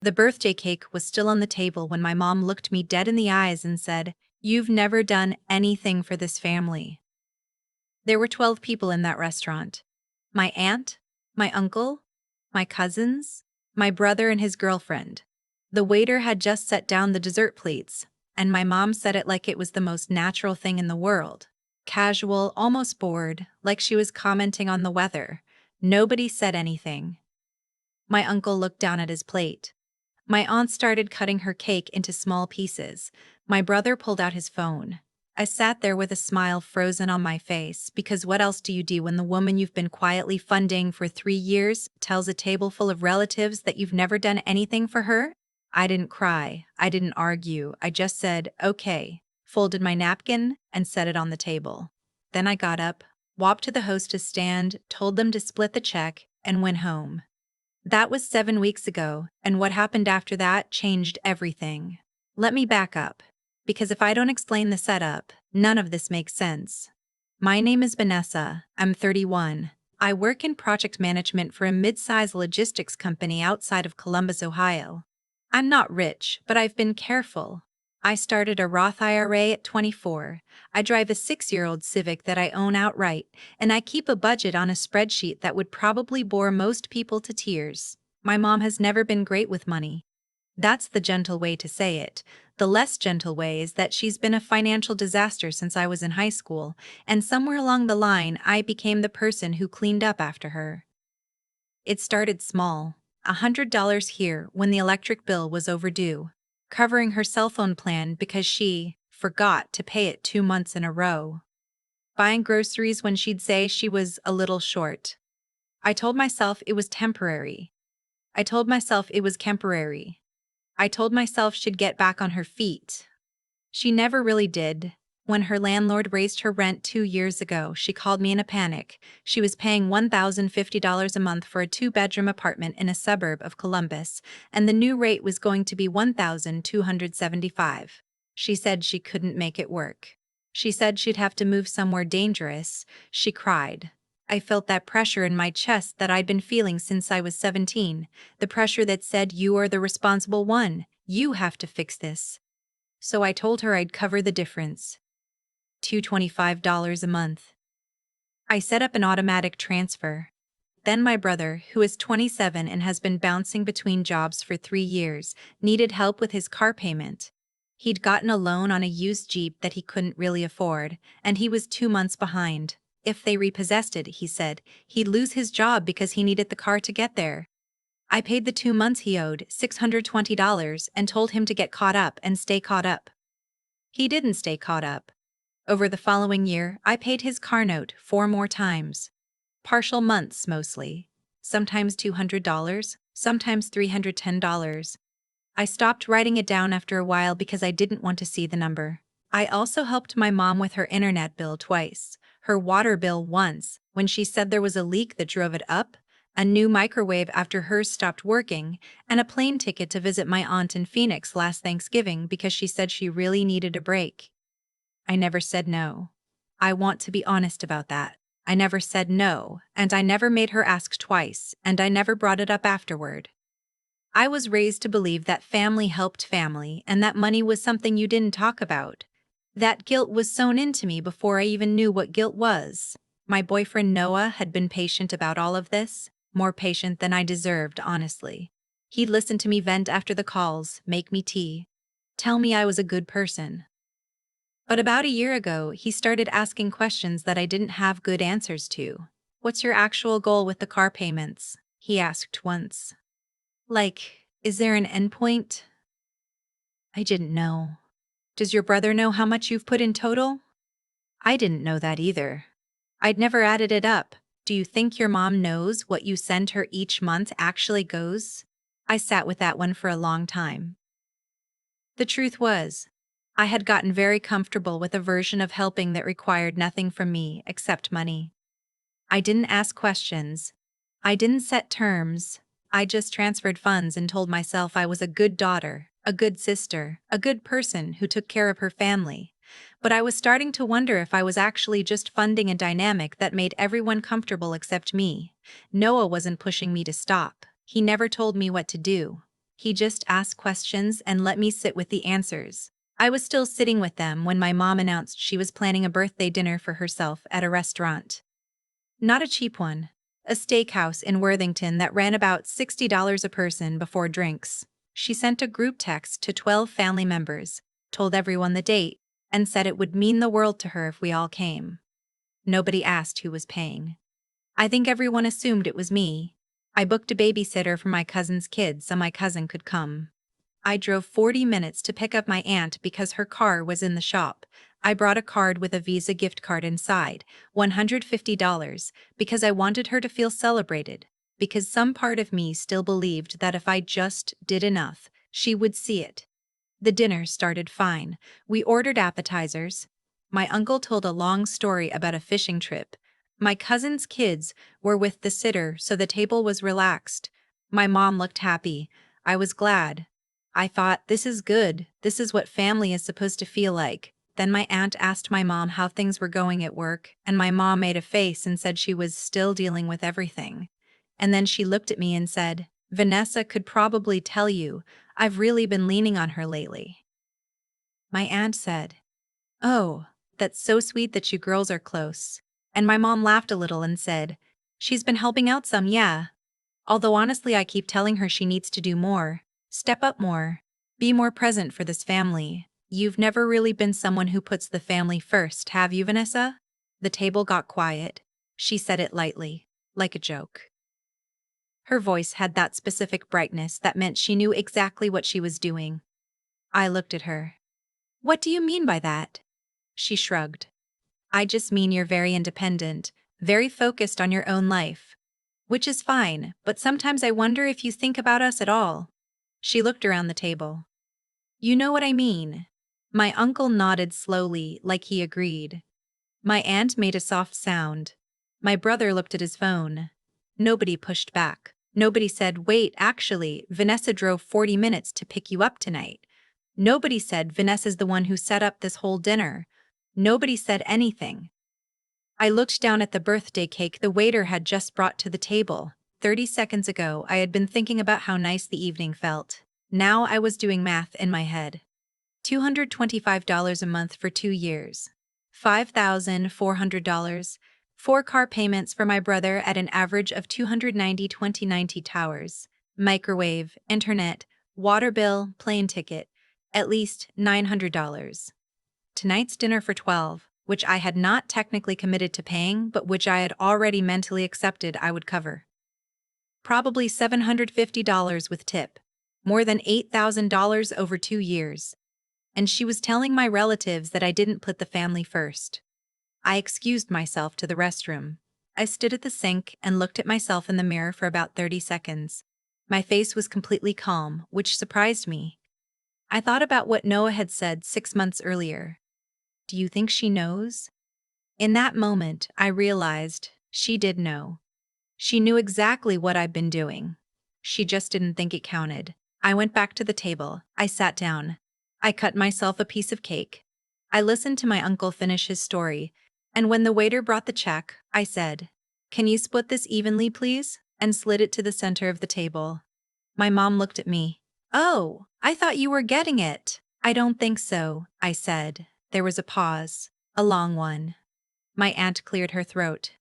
The birthday cake was still on the table when my mom looked me dead in the eyes and said, "You've never done anything for this family." There were 12 people in that restaurant. My aunt, my uncle, my cousins, my brother and his girlfriend. The waiter had just set down the dessert plates, and my mom said it like it was the most natural thing in the world. Casual, almost bored, like she was commenting on the weather. Nobody said anything. My uncle looked down at his plate. My aunt started cutting her cake into small pieces. My brother pulled out his phone. I sat there with a smile frozen on my face, because what else do you do when the woman you've been quietly funding for 3 years tells a table full of relatives that you've never done anything for her? I didn't cry. I didn't argue. I just said, "Okay," folded my napkin, and set it on the table. Then I got up, walked to the hostess stand, told them to split the check, and went home. That was 7 weeks ago, and what happened after that changed everything. Let me back up, because if I don't explain the setup, none of this makes sense. My name is Vanessa. I'm 31. I work in project management for a mid-size logistics company outside of Columbus, Ohio. I'm not rich, but I've been careful. I started a Roth IRA at 24. I drive a 6-year-old Civic that I own outright, and I keep a budget on a spreadsheet that would probably bore most people to tears. My mom has never been great with money. That's the gentle way to say it. The less gentle way is that she's been a financial disaster since I was in high school, and somewhere along the line I became the person who cleaned up after her. It started small. $100 here when the electric bill was overdue, covering her cell phone plan because she forgot to pay it 2 months in a row, buying groceries when she'd say she was a little short. I told myself it was temporary. I told myself it was temporary. I told myself she'd get back on her feet. She never really did. When her landlord raised her rent 2 years ago, she called me in a panic. She was paying $1,050 a month for a 2-bedroom apartment in a suburb of Columbus, and the new rate was going to be $1,275. She said she couldn't make it work. She said she'd have to move somewhere dangerous. She cried. I felt that pressure in my chest that I'd been feeling since I was 17, the pressure that said, "You are the responsible one. You have to fix this." So I told her I'd cover the difference. $225 a month. I set up an automatic transfer. Then my brother, who is 27 and has been bouncing between jobs for 3 years, needed help with his car payment. He'd gotten a loan on a used Jeep that he couldn't really afford, and he was 2 months behind. If they repossessed it, he said, he'd lose his job because he needed the car to get there. I paid the 2 months he owed, $620, and told him to get caught up and stay caught up. He didn't stay caught up. Over the following year, I paid his car note 4 more times. Partial months mostly. Sometimes $200, sometimes $310. I stopped writing it down after a while because I didn't want to see the number. I also helped my mom with her internet bill twice, her water bill once, when she said there was a leak that drove it up, a new microwave after hers stopped working, and a plane ticket to visit my aunt in Phoenix last Thanksgiving because she said she really needed a break. I never said no. I want to be honest about that. I never said no, and I never made her ask twice, and I never brought it up afterward. I was raised to believe that family helped family and that money was something you didn't talk about. That guilt was sewn into me before I even knew what guilt was. My boyfriend Noah had been patient about all of this, more patient than I deserved, honestly. He'd listen to me vent after the calls, make me tea, tell me I was a good person. But about a year ago, he started asking questions that I didn't have good answers to. "What's your actual goal with the car payments?" he asked once. Like, is there an endpoint? I didn't know. Does your brother know how much you've put in total? I didn't know that either. I'd never added it up. Do you think your mom knows what you send her each month actually goes? I sat with that one for a long time. The truth was, I had gotten very comfortable with a version of helping that required nothing from me except money. I didn't ask questions. I didn't set terms. I just transferred funds and told myself I was a good daughter, a good sister, a good person who took care of her family. But I was starting to wonder if I was actually just funding a dynamic that made everyone comfortable except me. Noah wasn't pushing me to stop. He never told me what to do. He just asked questions and let me sit with the answers. I was still sitting with them when my mom announced she was planning a birthday dinner for herself at a restaurant. Not a cheap one. A steakhouse in Worthington that ran about $60 a person before drinks. She sent a group text to 12 family members, told everyone the date, and said it would mean the world to her if we all came. Nobody asked who was paying. I think everyone assumed it was me. I booked a babysitter for my cousin's kids so my cousin could come. I drove 40 minutes to pick up my aunt because her car was in the shop. I brought a card with a Visa gift card inside, $150, because I wanted her to feel celebrated, because some part of me still believed that if I just did enough, she would see it. The dinner started fine. We ordered appetizers. My uncle told a long story about a fishing trip. My cousin's kids were with the sitter, so the table was relaxed. My mom looked happy. I was glad. I thought, this is good. This is what family is supposed to feel like. Then my aunt asked my mom how things were going at work, and my mom made a face and said she was still dealing with everything. And then she looked at me and said, Vanessa could probably tell you, I've really been leaning on her lately. My aunt said, Oh, that's so sweet that you girls are close. And my mom laughed a little and said, She's been helping out some, yeah. Although honestly, I keep telling her she needs to do more, step up more, be more present for this family. You've never really been someone who puts the family first, have you, Vanessa? The table got quiet. She said it lightly, like a joke. Her voice had that specific brightness that meant she knew exactly what she was doing. I looked at her. What do you mean by that? She shrugged. I just mean you're very independent, very focused on your own life. Which is fine, but sometimes I wonder if you think about us at all. She looked around the table. You know what I mean. My uncle nodded slowly, like he agreed. My aunt made a soft sound. My brother looked at his phone. Nobody pushed back. Nobody said, Wait, actually, Vanessa drove 40 minutes to pick you up tonight. Nobody said Vanessa's the one who set up this whole dinner. Nobody said anything. I looked down at the birthday cake the waiter had just brought to the table. 30 seconds ago, I had been thinking about how nice the evening felt. Now I was doing math in my head. $225 a month for 2 years. $5,400. 4 car payments for my brother at an average of $290 towers. Microwave, internet, water bill, plane ticket. At least $900. Tonight's dinner for 12, which I had not technically committed to paying, but which I had already mentally accepted I would cover. Probably $750 with tip. More than $8,000 over 2 years. And she was telling my relatives that I didn't put the family first. I excused myself to the restroom. I stood at the sink and looked at myself in the mirror for about 30 seconds. My face was completely calm, which surprised me. I thought about what Noah had said 6 months earlier. Do you think she knows? In that moment, I realized she did know. She knew exactly what I'd been doing. She just didn't think it counted. I went back to the table. I sat down. I cut myself a piece of cake. I listened to my uncle finish his story, and when the waiter brought the check, I said, Can you split this evenly, please? And slid it to the center of the table. My mom looked at me. Oh, I thought you were getting it. I don't think so, I said. There was a pause, a long one. My aunt cleared her throat.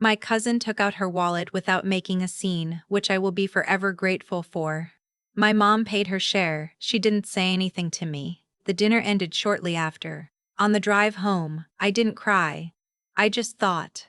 My cousin took out her wallet without making a scene, which I will be forever grateful for. My mom paid her share. She didn't say anything to me. The dinner ended shortly after. On the drive home, I didn't cry. I just thought.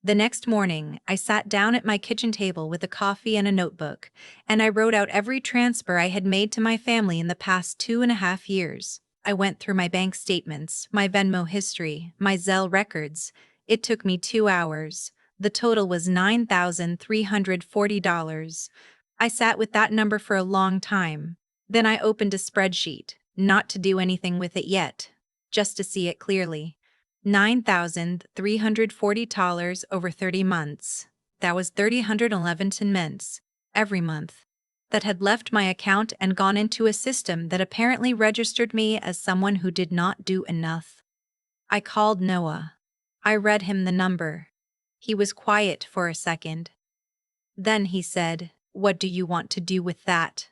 The next morning, I sat down at my kitchen table with a coffee and a notebook, and I wrote out every transfer I had made to my family in the past 2.5 years. I went through my bank statements, my Venmo history, my Zelle records. It took me 2 hours. The total was $9,340. I sat with that number for a long time. Then I opened a spreadsheet, not to do anything with it yet, just to see it clearly. $9,340 over 30 months. That was $311 months, every month. That had left my account and gone into a system that apparently registered me as someone who did not do enough. I called Noah. I read him the number. He was quiet for a second. Then he said, What do you want to do with that?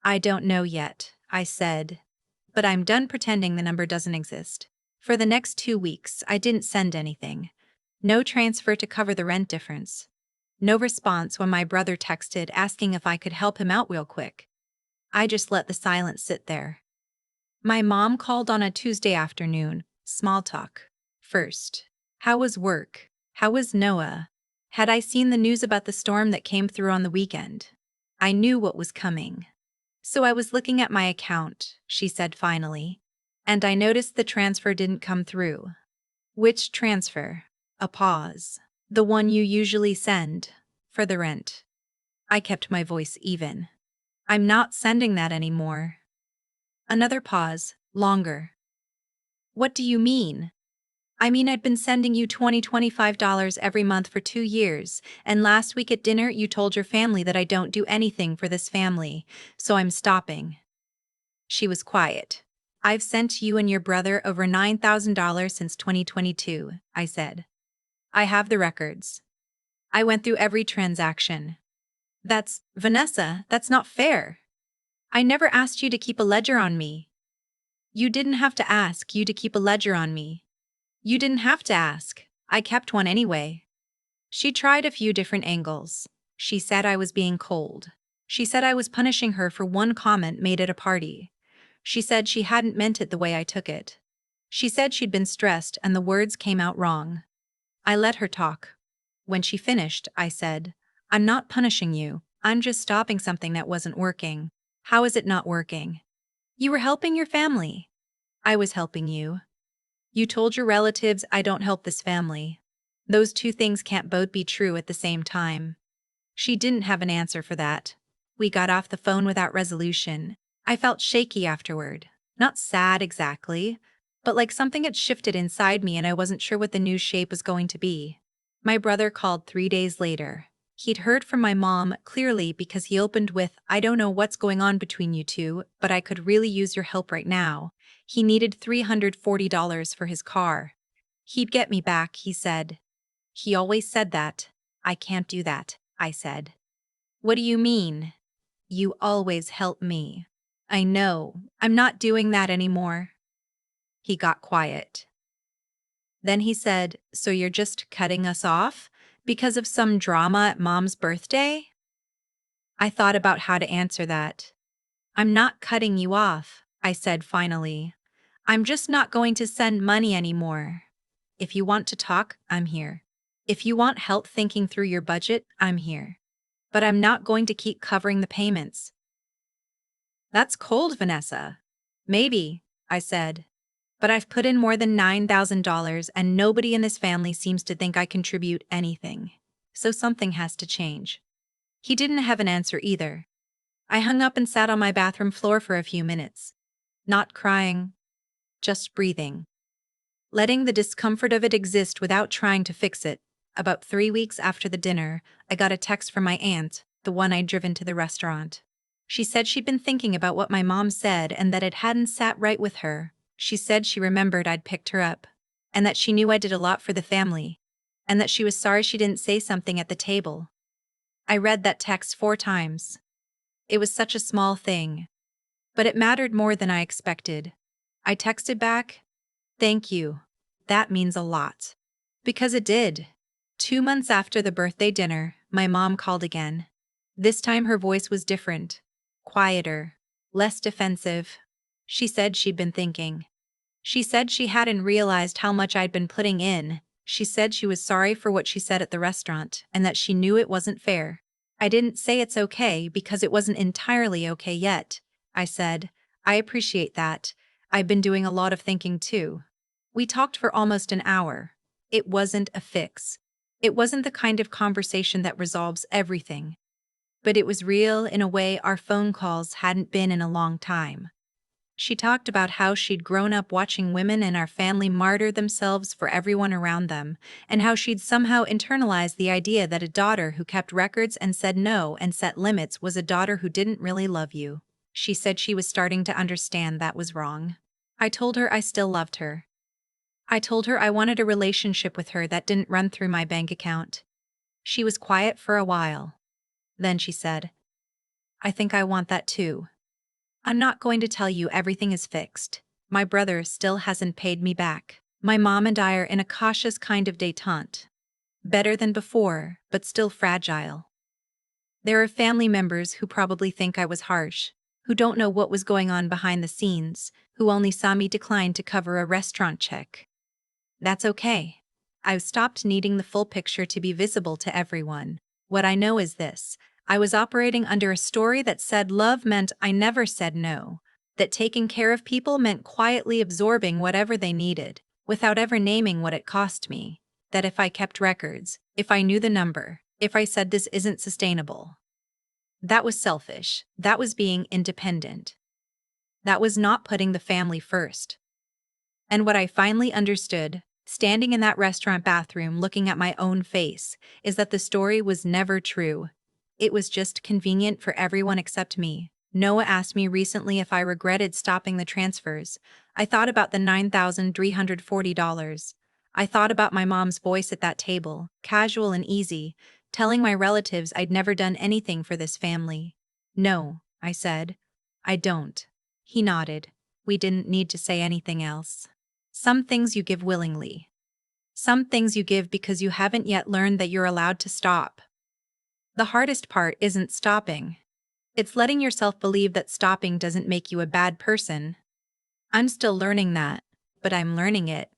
I don't know yet, I said. But I'm done pretending the number doesn't exist. For the next 2 weeks, I didn't send anything. No transfer to cover the rent difference. No response when my brother texted asking if I could help him out real quick. I just let the silence sit there. My mom called on a Tuesday afternoon, small talk. First, how was work? How was Noah? Had I seen the news about the storm that came through on the weekend? I knew what was coming. So I was looking at my account, she said finally, and I noticed the transfer didn't come through. Which transfer? A pause. The one you usually send. For the rent. I kept my voice even. I'm not sending that anymore. Another pause, longer. What do you mean? I mean, I'd been sending you $25 every month for 2 years, and last week at dinner you told your family that I don't do anything for this family, so I'm stopping. She was quiet. I've sent you and your brother over $9,000 since 2022, I said. I have the records. I went through every transaction. Vanessa, that's not fair. I never asked you to keep a ledger on me. You didn't have to ask you to keep a ledger on me. You didn't have to ask. I kept one anyway. She tried a few different angles. She said I was being cold. She said I was punishing her for one comment made at a party. She said she hadn't meant it the way I took it. She said she'd been stressed and the words came out wrong. I let her talk. When she finished, I said, I'm not punishing you. I'm just stopping something that wasn't working. How is it not working? You were helping your family. I was helping you. You told your relatives I don't help this family. Those two things can't both be true at the same time. She didn't have an answer for that. We got off the phone without resolution. I felt shaky afterward. Not sad exactly, but like something had shifted inside me and I wasn't sure what the new shape was going to be. My brother called 3 days later. He'd heard from my mom clearly because he opened with, I don't know what's going on between you two, but I could really use your help right now. He needed $340 for his car. He'd get me back, he said. He always said that. I can't do that, I said. What do you mean? You always help me. I know. I'm not doing that anymore. He got quiet. Then he said, so you're just cutting us off? Because of some drama at Mom's birthday? I thought about how to answer that. I'm not cutting you off, I said finally. I'm just not going to send money anymore. If you want to talk, I'm here. If you want help thinking through your budget, I'm here. But I'm not going to keep covering the payments. That's cold, Vanessa. Maybe, I said. But I've put in more than $9,000 and nobody in this family seems to think I contribute anything. So something has to change. He didn't have an answer either. I hung up and sat on my bathroom floor for a few minutes. Not crying, just breathing. Letting the discomfort of it exist without trying to fix it. About 3 weeks after the dinner, I got a text from my aunt, the one I'd driven to the restaurant. She said she'd been thinking about what my mom said and that it hadn't sat right with her. She said she remembered I'd picked her up, and that she knew I did a lot for the family, and that she was sorry she didn't say something at the table. I read that text 4 times. It was such a small thing, but it mattered more than I expected. I texted back, thank you. That means a lot. Because it did. 2 months after the birthday dinner, my mom called again. This time her voice was different, quieter, less defensive. She said she'd been thinking. She said she hadn't realized how much I'd been putting in. She said she was sorry for what she said at the restaurant and that she knew it wasn't fair. I didn't say it's okay because it wasn't entirely okay yet. I said, I appreciate that. I've been doing a lot of thinking too. We talked for almost an hour. It wasn't a fix. It wasn't the kind of conversation that resolves everything. But it was real in a way our phone calls hadn't been in a long time. She talked about how she'd grown up watching women in our family martyr themselves for everyone around them, and how she'd somehow internalized the idea that a daughter who kept records and said no and set limits was a daughter who didn't really love you. She said she was starting to understand that was wrong. I told her I still loved her. I told her I wanted a relationship with her that didn't run through my bank account. She was quiet for a while. Then she said, I think I want that too. I'm not going to tell you everything is fixed. My brother still hasn't paid me back. My mom and I are in a cautious kind of détente. Better than before, but still fragile. There are family members who probably think I was harsh, who don't know what was going on behind the scenes, who only saw me decline to cover a restaurant check. That's okay. I've stopped needing the full picture to be visible to everyone. What I know is this: I was operating under a story that said love meant I never said no, that taking care of people meant quietly absorbing whatever they needed, without ever naming what it cost me, that if I kept records, if I knew the number, if I said this isn't sustainable. That was selfish. That was being independent. That was not putting the family first. And what I finally understood, standing in that restaurant bathroom looking at my own face, is that the story was never true. It was just convenient for everyone except me. Noah asked me recently if I regretted stopping the transfers. I thought about the $9,340. I thought about my mom's voice at that table, casual and easy, telling my relatives I'd never done anything for this family. No, I said. I don't. He nodded. We didn't need to say anything else. Some things you give willingly. Some things you give because you haven't yet learned that you're allowed to stop. The hardest part isn't stopping. It's letting yourself believe that stopping doesn't make you a bad person. I'm still learning that, but I'm learning it.